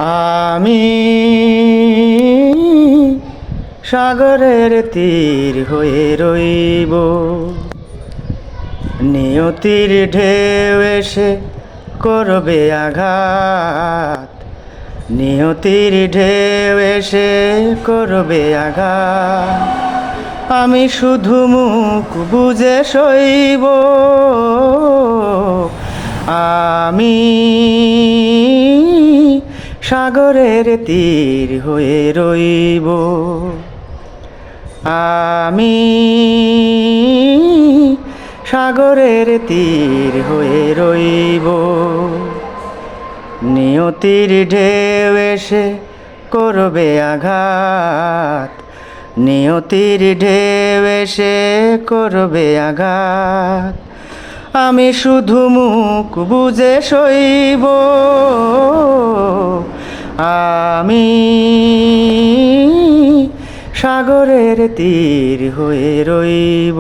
আমি সাগরের তীর হয়ে রইব, নিয়তির ঢেউ এসে করবে আঘাত, নিয়তির ঢেউ এসে করবে আঘাত। আমি শুধু মুখ বুজে সইব, আমি সাগরের তীর হয়ে রইব, আমি সাগরের তীর হয়ে রইব। নিয়তির ঢেউ এসে করবে আঘাত, নিয়তির ঢেউ এসে করবে আঘাত। আমি শুধু মুখ বুজে সইব, আমি সাগরের তীর হয়ে রইব।